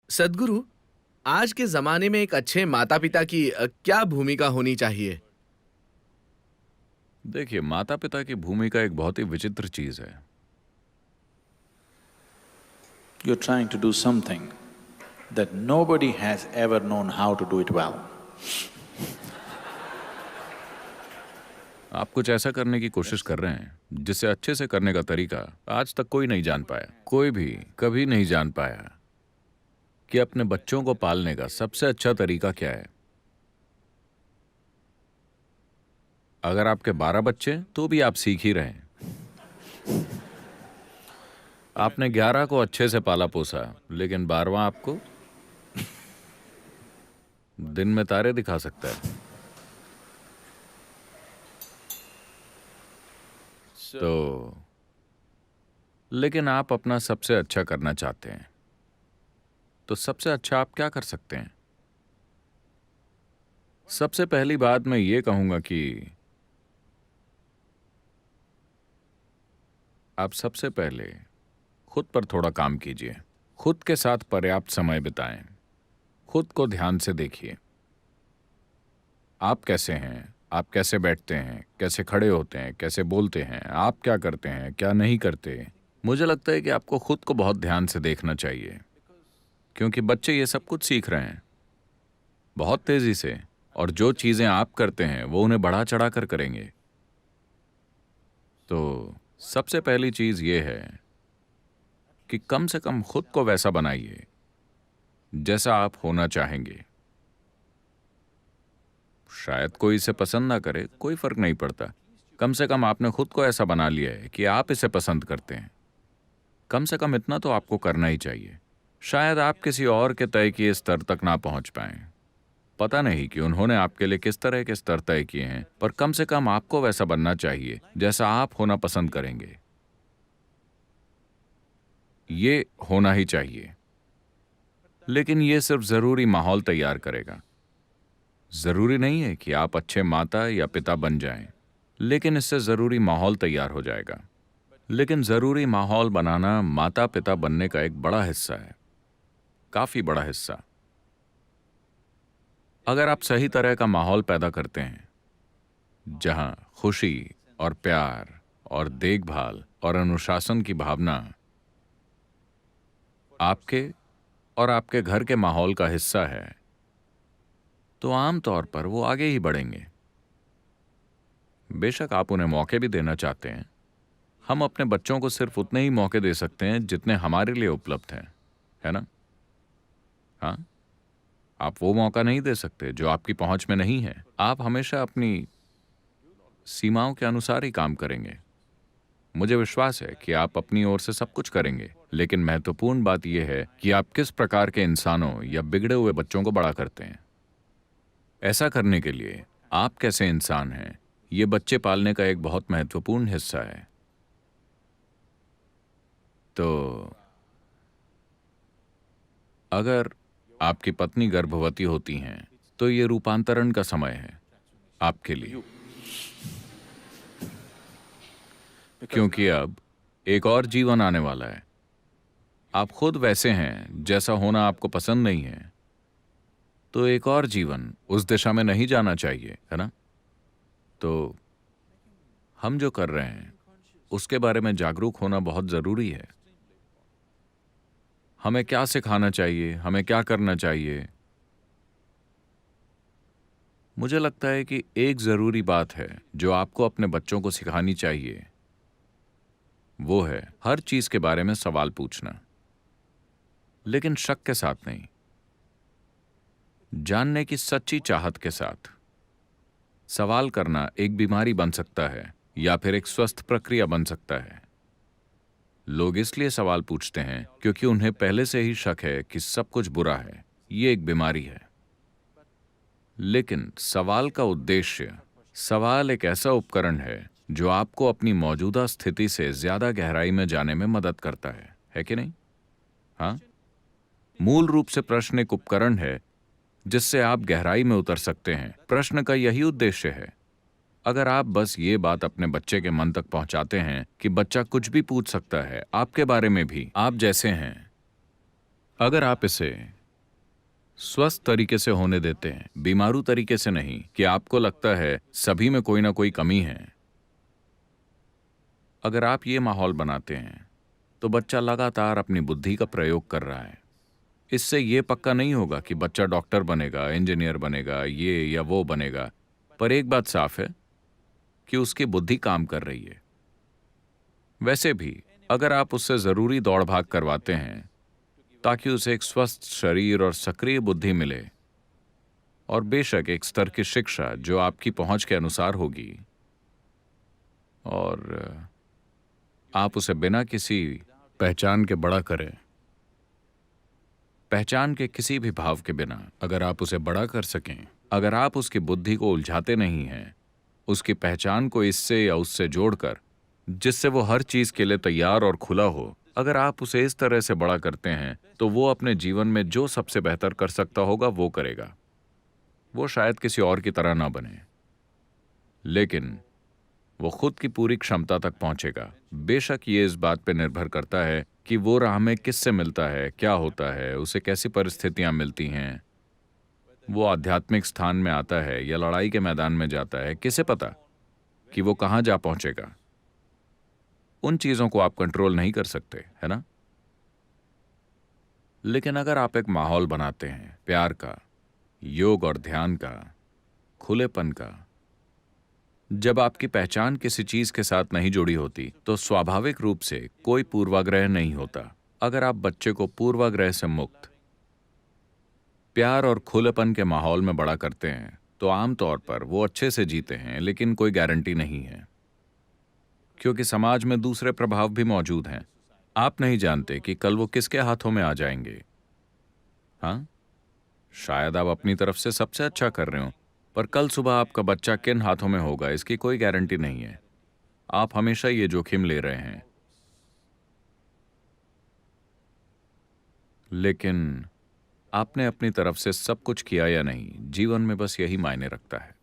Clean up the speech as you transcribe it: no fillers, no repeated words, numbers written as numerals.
सद्गुरु, आज के जमाने में एक अच्छे माता पिता की क्या भूमिका होनी चाहिए? देखिए, माता-पिता की भूमिका एक बहुत ही विचित्र चीज़ है। You're trying to do something that nobody has ever known how to do it well. आप कुछ ऐसा करने की कोशिश कर रहे हैं, जिसे अच्छे से करने का तरीका आज तक कोई नहीं जान पाया। कोई भी कभी नहीं जान पाया कि अपने बच्चों को पालने का सबसे अच्छा तरीका क्या है। अगर आपके 12 बच्चे हैं, तो भी आप सीख ही रहे हैं। आपने 11 को अच्छे से पाला-पोसा, लेकिन 12वां आपको दिन में तारे दिखा सकता है। तो लेकिन आप अपना सबसे अच्छा करना चाहते हैं, तो सबसे अच्छा आप क्या कर सकते हैं? सबसे पहली बात मैं ये कहूंगा कि आप सबसे पहले खुद पर थोड़ा काम कीजिए। खुद के साथ पर्याप्त समय बिताएं। खुद को ध्यान से देखिए। आप कैसे हैं? आप कैसे बैठते हैं? कैसे खड़े होते हैं? कैसे बोलते हैं? आप क्या करते हैं? क्या नहीं करते? मुझे लगता है कि आपको खुद को बहुत ध्यान से देखना चाहिए, क्योंकि बच्चे ये सब कुछ सीख रहे हैं बहुत तेजी से, और जो चीजें आप करते हैं वो उन्हें बढ़ा चढ़ा कर करेंगे। तो सबसे पहली चीज ये है कि कम से कम खुद को वैसा बनाइए जैसा आप होना चाहेंगे। शायद कोई इसे पसंद ना करे, कोई फर्क नहीं पड़ता। कम से कम आपने खुद को ऐसा बना लिया है कि आप इसे पसंद करते हैं। कम से कम इतना तो आपको करना ही चाहिए। शायद आप किसी और के तय किए स्तर तक ना पहुंच पाएं। पता नहीं कि उन्होंने आपके लिए किस तरह के स्तर तय किए हैं, पर कम से कम आपको वैसा बनना चाहिए जैसा आप होना पसंद करेंगे। ये होना ही चाहिए। लेकिन ये सिर्फ जरूरी माहौल तैयार करेगा। जरूरी नहीं है कि आप अच्छे माता या पिता बन जाएं, लेकिन इससे जरूरी माहौल तैयार हो जाएगा। लेकिन जरूरी माहौल बनाना माता पिता बनने का एक बड़ा हिस्सा है, काफी बड़ा हिस्सा। अगर आप सही तरह का माहौल पैदा करते हैं, जहां खुशी और प्यार और देखभाल और अनुशासन की भावना आपके और आपके घर के माहौल का हिस्सा है, तो आमतौर पर वो आगे ही बढ़ेंगे। बेशक आप उन्हें मौके भी देना चाहते हैं। हम अपने बच्चों को सिर्फ उतने ही मौके दे सकते हैं जितने हमारे लिए उपलब्ध हैं, है ना? हाँ, आप वो मौका नहीं दे सकते जो आपकी पहुंच में नहीं है। आप हमेशा अपनी सीमाओं के अनुसार ही काम करेंगे। मुझे विश्वास है कि आप अपनी ओर से सब कुछ करेंगे, लेकिन महत्वपूर्ण बात यह है कि आप किस प्रकार के इंसानों या बिगड़े हुए बच्चों को बड़ा करते हैं। ऐसा करने के लिए आप कैसे इंसान हैं, ये बच्चे पालने का एक बहुत महत्वपूर्ण हिस्सा है। तो अगर आपकी पत्नी गर्भवती होती हैं, तो ये रूपांतरण का समय है आपके लिए, क्योंकि अब एक और जीवन आने वाला है। आप खुद वैसे हैं जैसा होना आपको पसंद नहीं है, तो एक और जीवन उस दिशा में नहीं जाना चाहिए, है ना? तो हम जो कर रहे हैं उसके बारे में जागरूक होना बहुत जरूरी है। हमें क्या सिखाना चाहिए, हमें क्या करना चाहिए। मुझे लगता है कि एक जरूरी बात है जो आपको अपने बच्चों को सिखानी चाहिए, वो है हर चीज के बारे में सवाल पूछना, लेकिन शक के साथ नहीं, जानने की सच्ची चाहत के साथ। सवाल करना एक बीमारी बन सकता है या फिर एक स्वस्थ प्रक्रिया बन सकता है। लोग इसलिए सवाल पूछते हैं क्योंकि उन्हें पहले से ही शक है कि सब कुछ बुरा है। ये एक बीमारी है। लेकिन सवाल का उद्देश्य, सवाल एक ऐसा उपकरण है जो आपको अपनी मौजूदा स्थिति से ज्यादा गहराई में जाने में मदद करता है कि नहीं? हाँ, मूल रूप से प्रश्न एक उपकरण है जिससे आप गहराई में उतर सकते हैं। प्रश्न का यही उद्देश्य है। अगर आप बस ये बात अपने बच्चे के मन तक पहुंचाते हैं कि बच्चा कुछ भी पूछ सकता है आपके बारे में भी, आप जैसे हैं, अगर आप इसे स्वस्थ तरीके से होने देते हैं, बीमारू तरीके से नहीं कि आपको लगता है सभी में कोई ना कोई कमी है। अगर आप ये माहौल बनाते हैं तो बच्चा लगातार अपनी बुद्धि का प्रयोग कर रहा है। इससे ये पक्का नहीं होगा कि बच्चा डॉक्टर बनेगा, इंजीनियर बनेगा, ये या वो बनेगा, पर एक बात साफ है कि उसकी बुद्धि काम कर रही है। वैसे भी अगर आप उससे जरूरी दौड़ भाग करवाते हैं ताकि उसे एक स्वस्थ शरीर और सक्रिय बुद्धि मिले, और बेशक एक स्तर की शिक्षा जो आपकी पहुंच के अनुसार होगी, और आप उसे बिना किसी पहचान के बड़ा करें, पहचान के किसी भी भाव के बिना अगर आप उसे बड़ा कर सकें, अगर आप उसकी बुद्धि को उलझाते नहीं हैं, उसकी पहचान को इससे या उससे जोड़कर जिससे वो हर चीज के लिए तैयार और खुला हो, अगर आप उसे इस तरह से बड़ा करते हैं तो वो अपने जीवन में जो सबसे बेहतर कर सकता होगा वो करेगा। वो शायद किसी और की तरह ना बने, लेकिन वो खुद की पूरी क्षमता तक पहुंचेगा। बेशक ये इस बात पे निर्भर करता है कि वो राह में किससे मिलता है, क्या होता है, उसे कैसी परिस्थितियां मिलती हैं, वो आध्यात्मिक स्थान में आता है या लड़ाई के मैदान में जाता है, किसे पता कि वो कहां जा पहुंचेगा। उन चीजों को आप कंट्रोल नहीं कर सकते, है ना? लेकिन अगर आप एक माहौल बनाते हैं प्यार का, योग और ध्यान का, खुलेपन का, जब आपकी पहचान किसी चीज के साथ नहीं जुड़ी होती तो स्वाभाविक रूप से कोई पूर्वाग्रह नहीं होता। अगर आप बच्चे को पूर्वाग्रह से मुक्त प्यार और खुलेपन के माहौल में बड़ा करते हैं तो आमतौर पर वो अच्छे से जीते हैं, लेकिन कोई गारंटी नहीं है, क्योंकि समाज में दूसरे प्रभाव भी मौजूद हैं। आप नहीं जानते कि कल वो किसके हाथों में आ जाएंगे। हाँ, शायद आप अपनी तरफ से सबसे अच्छा कर रहे हो, पर कल सुबह आपका बच्चा किन हाथों में होगा इसकी कोई गारंटी नहीं है। आप हमेशा ये जोखिम ले रहे हैं, लेकिन आपने अपनी तरफ से सब कुछ किया या नहीं, जीवन में बस यही मायने रखता है।